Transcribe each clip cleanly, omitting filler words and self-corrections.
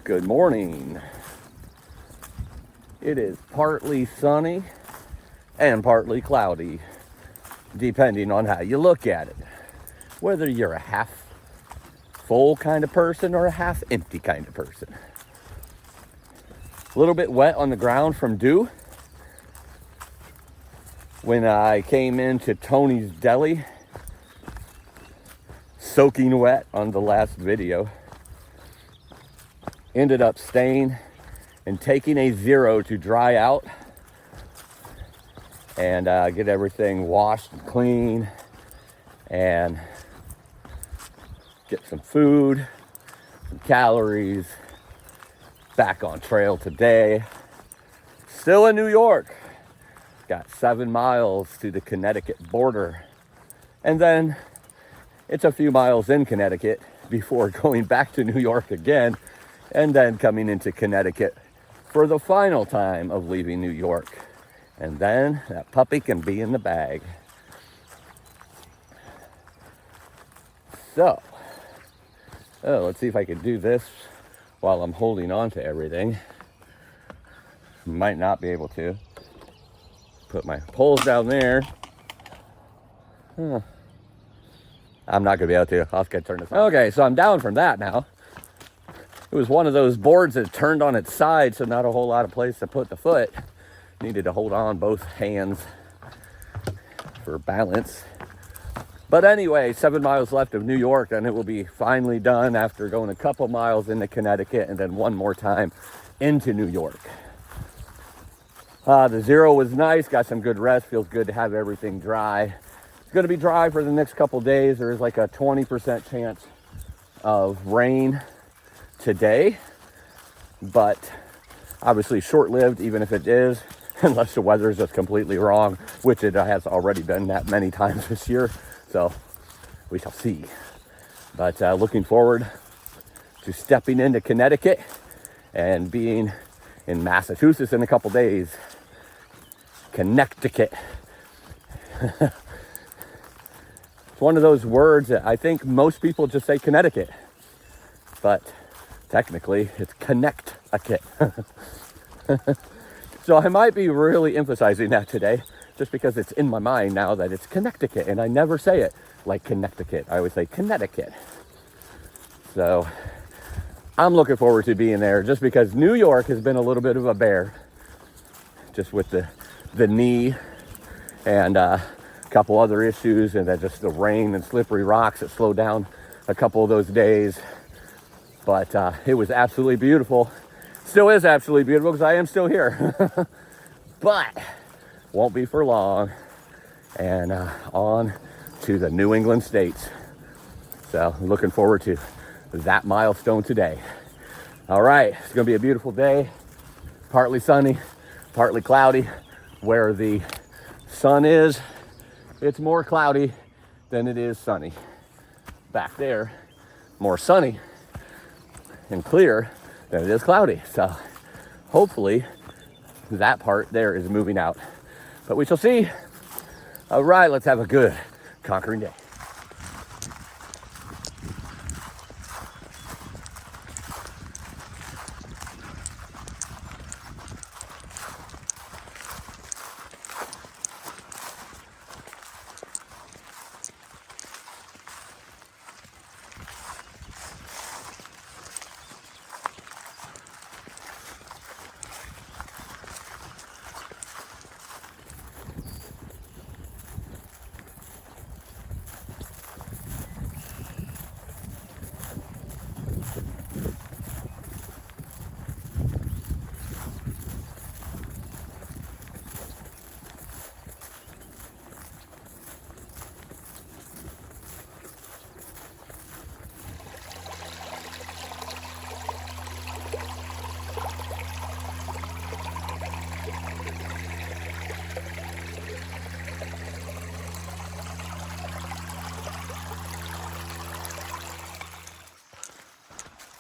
Good morning. It is partly sunny and partly cloudy, depending on how you look at it. Whether you're a half full kind of person or a half empty kind of person. A little bit wet on the ground from dew. When I came into Tony's Deli, soaking wet on the last video, ended up staying and taking a 0 to dry out and get everything washed and clean and get some food, some calories. Back on trail today. Still in New York. Got 7 miles to the Connecticut border. And then it's a few miles in Connecticut before going back to New York again and then coming into Connecticut for the final time of leaving New York. And then that puppy can be in the bag. So, let's see if I can do this while I'm holding on to everything. Might not be able to. Put my poles down there. I'm not gonna be able to. I'll just turn this on. Okay, so I'm down from that now. It was one of those boards that turned on its side, so not a whole lot of place to put the foot. Needed to hold on both hands for balance. But anyway, 7 miles left of New York, and it will be finally done after going a couple miles into Connecticut and then one more time into New York. The 0 was nice, got some good rest, feels good to have everything dry. It's gonna be dry for the next couple days. There's like a 20% chance of rain today, but obviously short-lived, even if it is, unless the weather is just completely wrong, which it has already been that many times this year. So we shall see. But looking forward to stepping into Connecticut and being in Massachusetts in a couple days. Connecticut. It's one of those words that I think most people just say Connecticut. But technically it's Connect-a-kit. So I might be really emphasizing that today, just because it's in my mind now that it's Connecticut, and I never say it like Connecticut. I always say Connecticut. So I'm looking forward to being there, just because New York has been a little bit of a bear, just with the knee and a couple other issues, and then just the rain and slippery rocks that slowed down a couple of those days. But it was absolutely beautiful. Still is absolutely beautiful because I am still here. But won't be for long, and on to the New England states. So looking forward to that milestone today. All right, it's gonna be a beautiful day. Partly sunny, partly cloudy. Where the sun is, it's more cloudy than it is sunny. Back there, more sunny and clear than it is cloudy. So hopefully that part there is moving out. But we shall see. All right, let's have a good conquering day.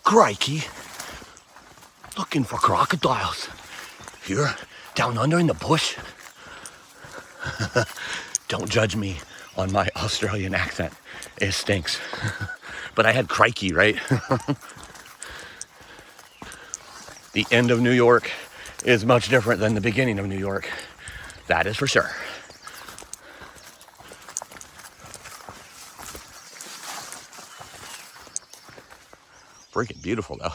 Crikey, looking for crocodiles. Here, down under in the bush. Don't judge me on my Australian accent. It stinks. But I had crikey, right? The end of New York is much different than the beginning of New York. That is for sure. Freaking beautiful though.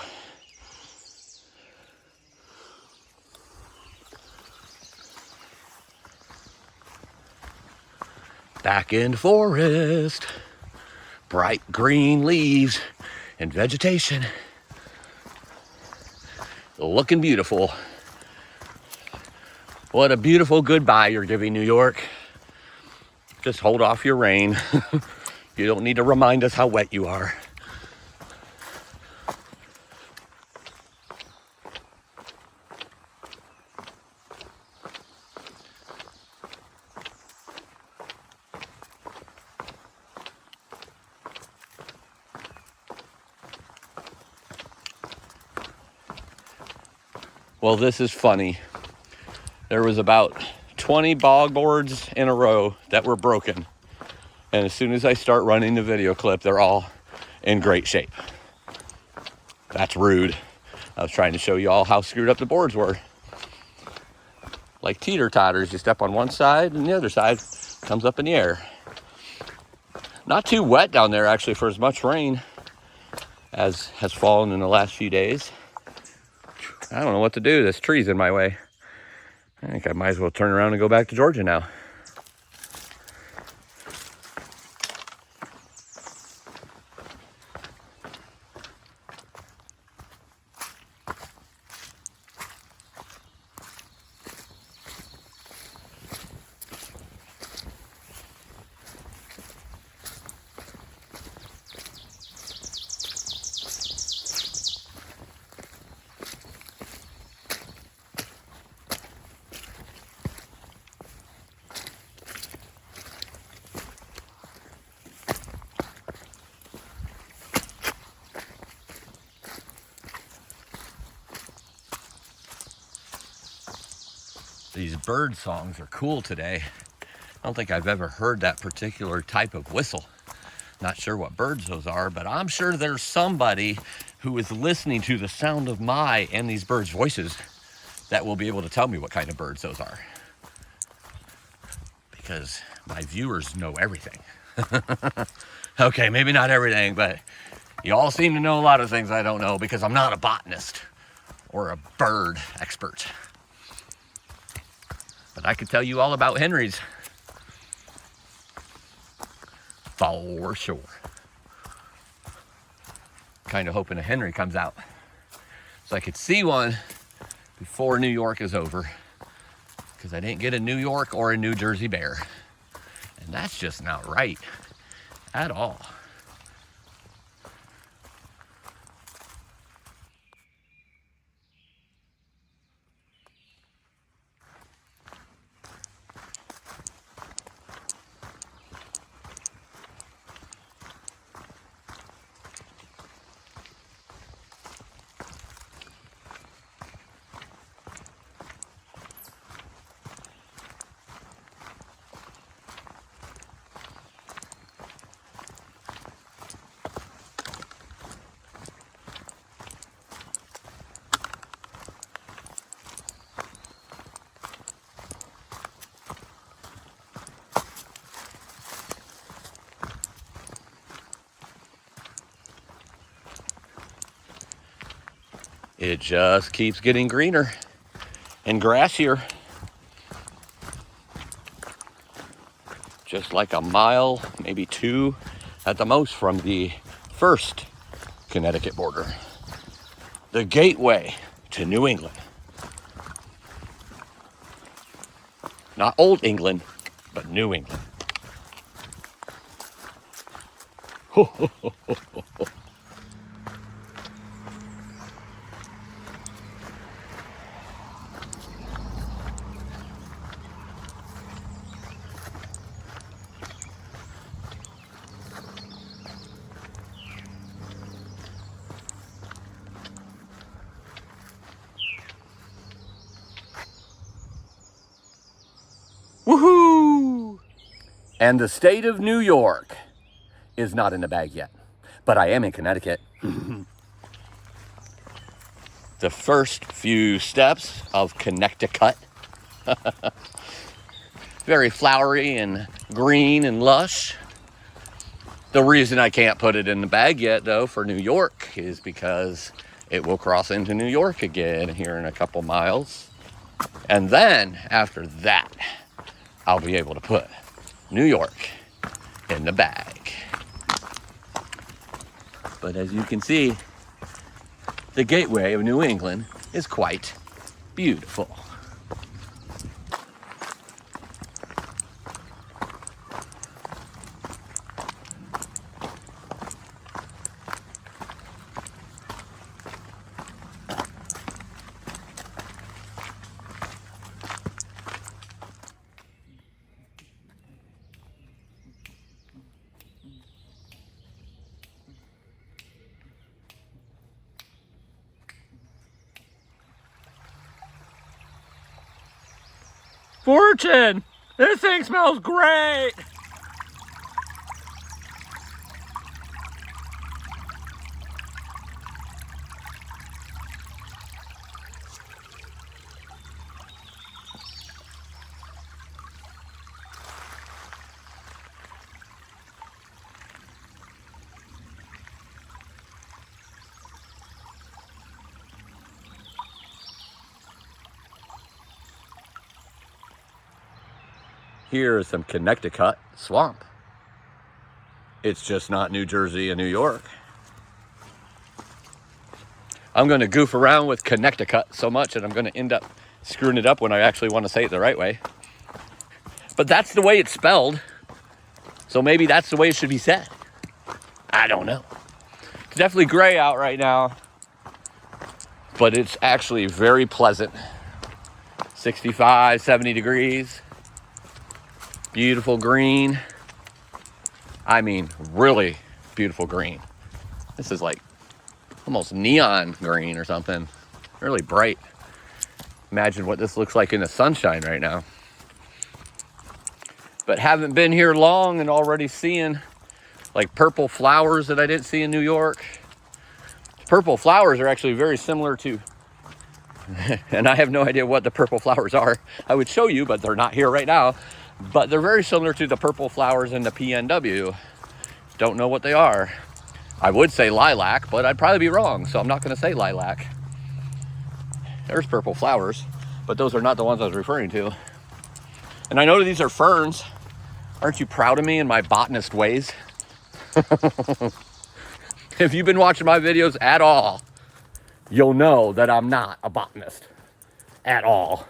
Back in forest, bright green leaves and vegetation. Looking beautiful. What a beautiful goodbye you're giving, New York. Just hold off your rain. You don't need to remind us how wet you are. Well, this is funny. There was about 20 bog boards in a row that were broken. And as soon as I start running the video clip, they're all in great shape. That's rude. I was trying to show you all how screwed up the boards were. Like teeter-totters, you step on one side and the other side comes up in the air. Not too wet down there actually for as much rain as has fallen in the last few days. I don't know what to do. This tree's in my way. I think I might as well turn around and go back to Georgia now. These bird songs are cool today. I don't think I've ever heard that particular type of whistle. Not sure what birds those are, but I'm sure there's somebody who is listening to the sound of my and these birds' voices that will be able to tell me what kind of birds those are. Because my viewers know everything. Okay, maybe not everything, but you all seem to know a lot of things I don't know because I'm not a botanist or a bird expert. But I could tell you all about Henry's. For sure. Kind of hoping a Henry comes out so I could see one before New York is over, because I didn't get a New York or a New Jersey bear. And that's just not right at all. It just keeps getting greener and grassier. Just like a mile, maybe 2 at the most from the first Connecticut border. The gateway to New England. Not Old England, but New England. Ho, ho, ho, ho, ho. Woohoo! And the state of New York is not in the bag yet, but I am in Connecticut. The the first few steps of Connecticut. Very flowery and green and lush. The reason I can't put it in the bag yet, though, for New York is because it will cross into New York again here in a couple miles. And then, after that, I'll be able to put New York in the bag. But as you can see, the gateway of New England is quite beautiful. Fortune! This thing smells great! Here is some Connecticut swamp. It's just not New Jersey and New York. I'm going to goof around with Connecticut so much that I'm going to end up screwing it up when I actually want to say it the right way. But that's the way it's spelled. So maybe that's the way it should be said. I don't know. It's definitely gray out right now, but it's actually very pleasant. 65, 70 degrees. Beautiful green. I mean, really beautiful green. This is like almost neon green or something. Really bright. Imagine what this looks like in the sunshine right now. But haven't been here long and already seeing like purple flowers that I didn't see in New York. Purple flowers are actually very similar to, and I have no idea what the purple flowers are. I would show you, but they're not here right now. But they're very similar to the purple flowers in the PNW. Don't know what they are. I would say lilac, but I'd probably be wrong, so I'm not going to say lilac. There's purple flowers, but those are not the ones I was referring to. And I know these are ferns. Aren't you proud of me in my botanist ways? If you've been watching my videos at all, you'll know that I'm not a botanist at all.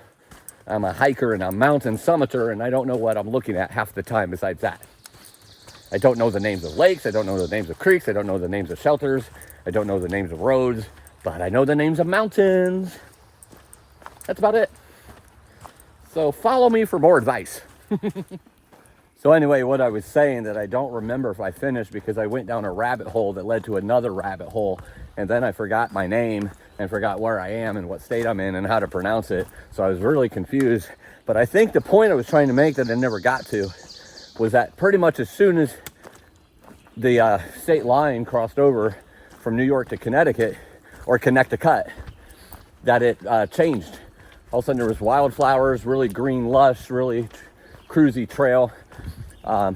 I'm a hiker and a mountain summiter, and I don't know what I'm looking at half the time besides that. I don't know the names of lakes. I don't know the names of creeks. I don't know the names of shelters. I don't know the names of roads, but I know the names of mountains. That's about it. So follow me for more advice. So anyway, what I was saying that I don't remember if I finished because I went down a rabbit hole that led to another rabbit hole. And then I forgot my name and forgot where I am and what state I'm in and how to pronounce it. So I was really confused. But I think the point I was trying to make that I never got to was that pretty much as soon as the state line crossed over from New York to Connecticut, or Connecticut, that it changed. All of a sudden there was wildflowers, really green lush, really cruisy trail.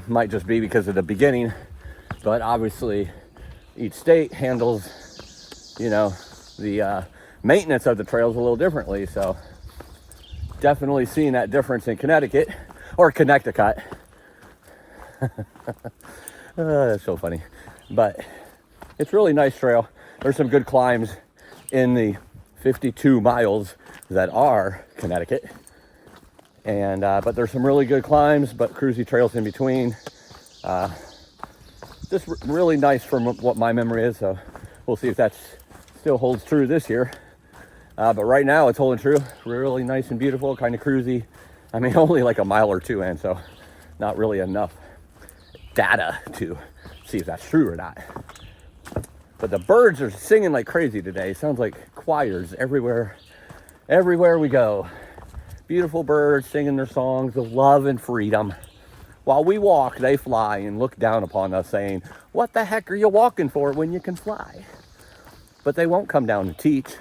Might just be because of the beginning, but obviously each state handles, you know, the maintenance of the trails a little differently. So definitely seeing that difference in Connecticut or Connecticut. That's so funny, but it's really nice trail. There's some good climbs in the 52 miles that are Connecticut. And but there's some really good climbs, but cruisy trails in between. Just really nice from what my memory is. So we'll see if that still holds true this year. But right now it's holding true. Really nice and beautiful, kind of cruisy. I mean, only like a mile or two in, so not really enough data to see if that's true or not. But the birds are singing like crazy today. Sounds like choirs everywhere we go. Beautiful birds singing their songs of love and freedom. While we walk, they fly and look down upon us saying, "What the heck are you walking for when you can fly?" But they won't come down and teach.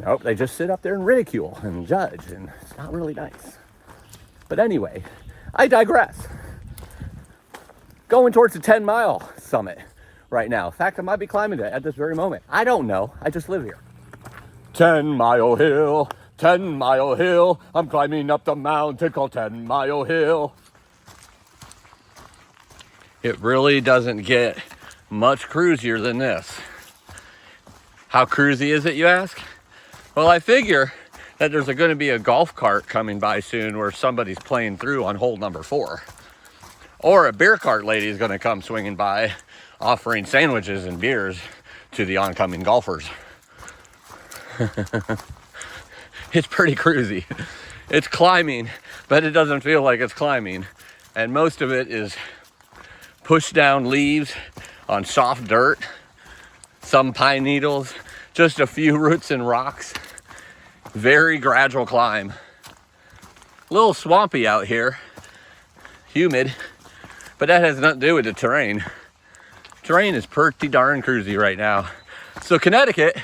Oh, they just sit up there and ridicule and judge, and it's not really nice. But anyway, I digress. Going towards the 10-mile summit right now. In fact, I might be climbing it at this very moment. I don't know. I just live here. 10-mile hill, 10-mile hill. I'm climbing up the mountain called 10-mile hill. It really doesn't get much cruisier than this. How cruisy is it, you ask? Well, I figure that there's going to be a golf cart coming by soon where somebody's playing through on hole number 4. Or a beer cart lady is going to come swinging by offering sandwiches and beers to the oncoming golfers. It's pretty cruisy. It's climbing, but it doesn't feel like it's climbing. And most of it is push down leaves on soft dirt, some pine needles, just a few roots and rocks. Very gradual climb. A little swampy out here, humid, but that has nothing to do with the terrain. Terrain is pretty darn cruisy right now. So Connecticut,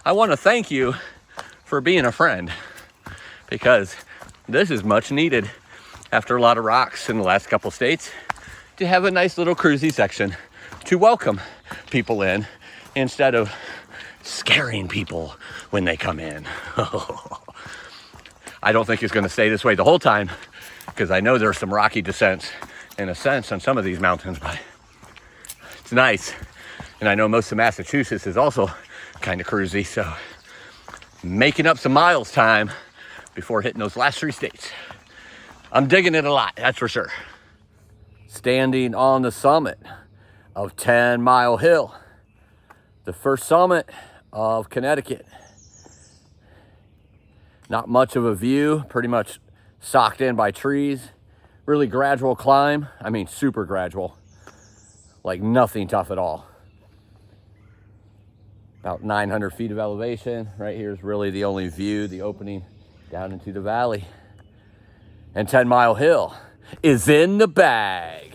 I want to thank you for being a friend, because this is much needed after a lot of rocks in the last couple states, to have a nice little cruisy section to welcome people in instead of scaring people when they come in. I don't think it's going to stay this way the whole time, because I know there's some rocky descents and ascents on some of these mountains, but it's nice. And I know most of Massachusetts is also kind of cruisy, so making up some miles time before hitting those last 3 states. I'm digging it a lot, that's for sure. Standing on the summit of 10-Mile Hill, the first summit of Connecticut. Not much of a view, pretty much socked in by trees. Really gradual climb. I mean, super gradual. Like nothing tough at all. About 900 feet of elevation. Right here is really the only view, the opening down into the valley. And 10-Mile Hill is in the bag.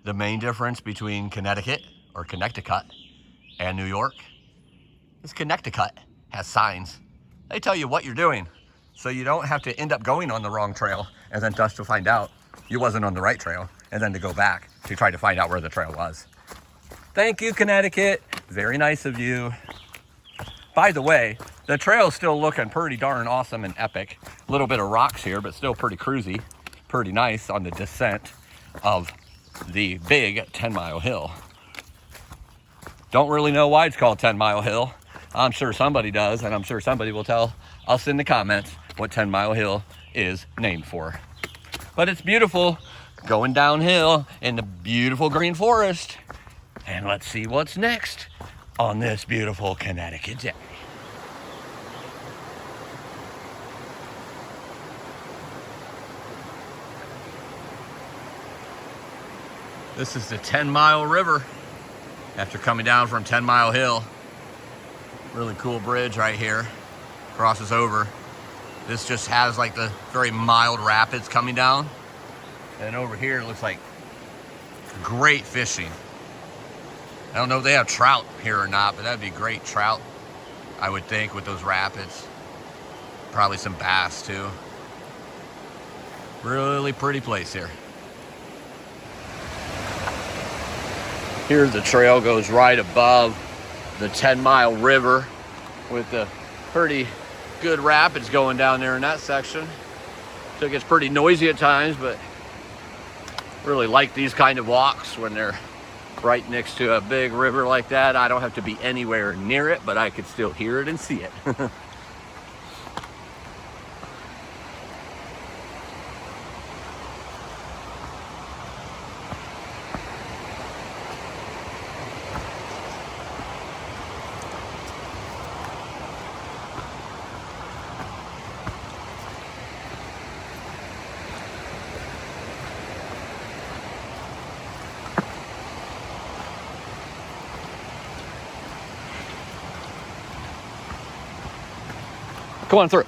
The main difference between Connecticut or Connecticut and New York is Connecticut has signs. They tell you what you're doing, so you don't have to end up going on the wrong trail and then just to find out you wasn't on the right trail and then to go back to try to find out where the trail was. Thank you, Connecticut. Very nice of you. By the way, the trail's still looking pretty darn awesome and epic. A little bit of rocks here, but still pretty cruisy. Pretty nice on the descent of the big 10-Mile Hill. Don't really know why it's called 10-Mile Hill. I'm sure somebody does, and I'm sure somebody will tell us in the comments what 10-Mile Hill is named for. But it's beautiful, going downhill in the beautiful green forest. And let's see what's next on this beautiful Connecticut day. This is the 10-Mile River after coming down from 10-Mile Hill. Really cool bridge right here, crosses over. This just has like the very mild rapids coming down. And over here it looks like great fishing. I don't know if they have trout here or not, but that'd be great trout, I would think, with those rapids. Probably some bass too. Really pretty place here. Here the trail goes right above the 10-Mile River with the pretty good rapids going down there in that section. So it gets pretty noisy at times, but really like these kind of walks when they're right next to a big river like that. I don't have to be anywhere near it, but I could still hear it and see it. Come on through.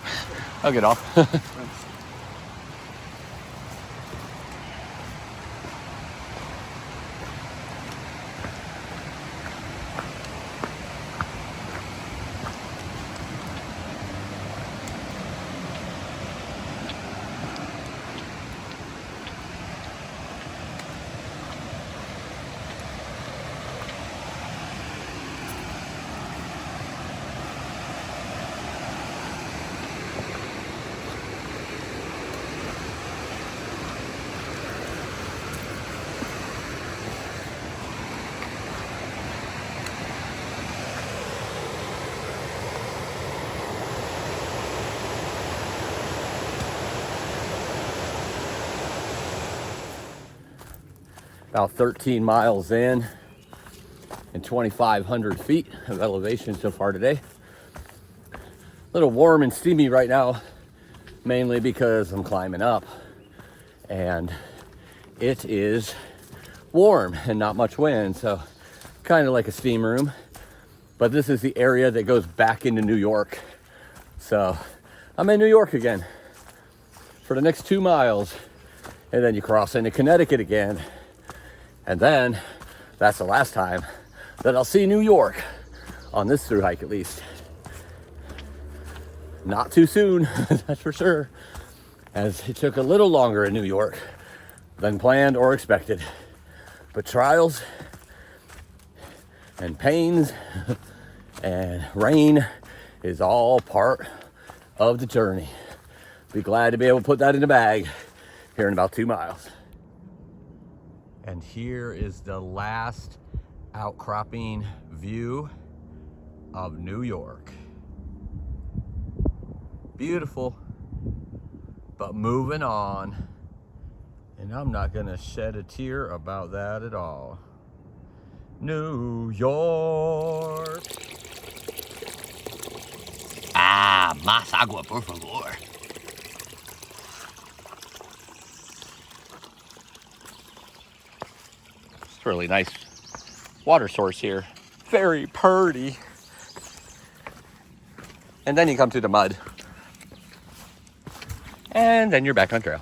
I'll get off. About 13 miles in and 2,500 feet of elevation so far today. A little warm and steamy right now, mainly because I'm climbing up and it is warm and not much wind, so kind of like a steam room. But this is the area that goes back into New York. So I'm in New York again for the next 2 miles, and then you cross into Connecticut again. And then that's the last time that I'll see New York on this through hike, at least. Not too soon, that's for sure, as it took a little longer in New York than planned or expected. But trials and pains and rain is all part of the journey. Be glad to be able to put that in the bag here in about 2 miles. And here is the last outcropping view of New York. Beautiful, but moving on. And I'm not gonna shed a tear about that at all. New York. Ah, más agua, por favor. It's a really nice water source here. Very pretty. And then you come to the mud. And then you're back on trail.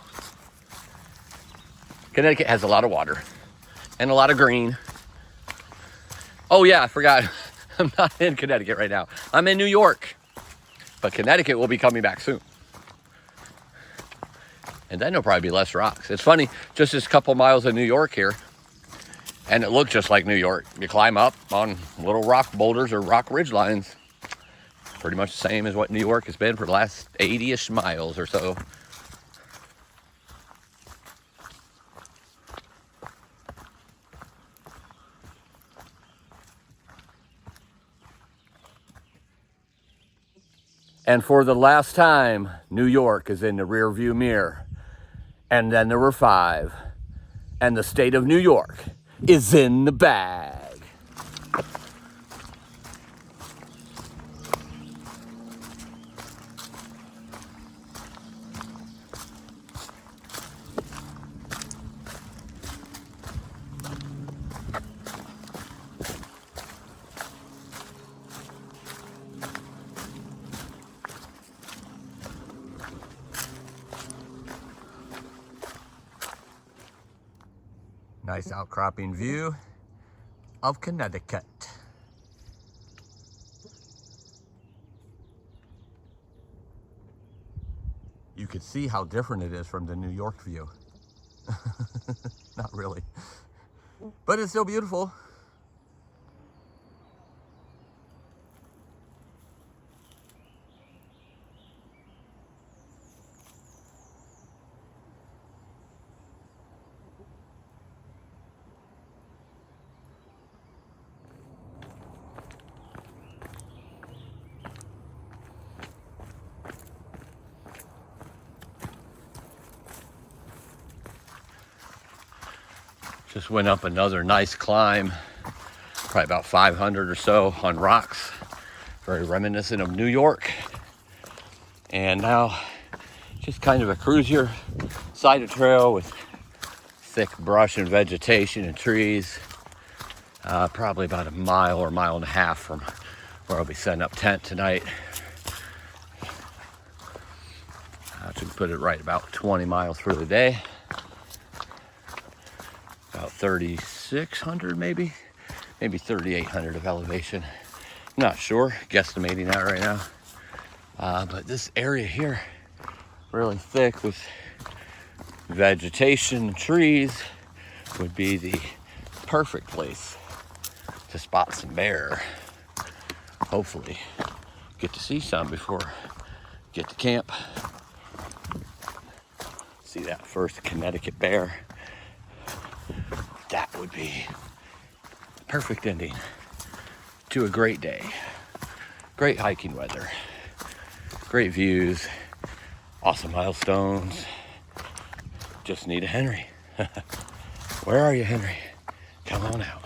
Connecticut has a lot of water and a lot of green. Oh yeah, I forgot. I'm not in Connecticut right now. I'm in New York. But Connecticut will be coming back soon. And then there'll probably be less rocks. It's funny, just this couple miles of New York here, and it looks just like New York. You climb up on little rock boulders or rock ridge lines. Pretty much the same as what New York has been for the last 80-ish miles or so. And for the last time, New York is in the rear view mirror. And then there were 5. And the state of New York is in the bag. Nice outcropping view of Connecticut. You can see how different it is from the New York view. Not really, but it's still beautiful. Just went up another nice climb, probably about 500 or so on rocks, very reminiscent of New York. And now just kind of a cruisier side of trail with thick brush and vegetation and trees. Probably about a mile or mile and a half from where I'll be setting up tent tonight. So we put it right about 20 miles for the day. About 3,600 maybe 3,800 of elevation. Not sure, guesstimating that right now. But this area here, really thick with vegetation and trees, would be the perfect place to spot some bear. Hopefully get to see some before get to camp. See that first Connecticut bear. That would be the perfect ending to a great day. Great hiking weather, great views, awesome milestones. Just need a Henry. Where are you, Henry? Come on out.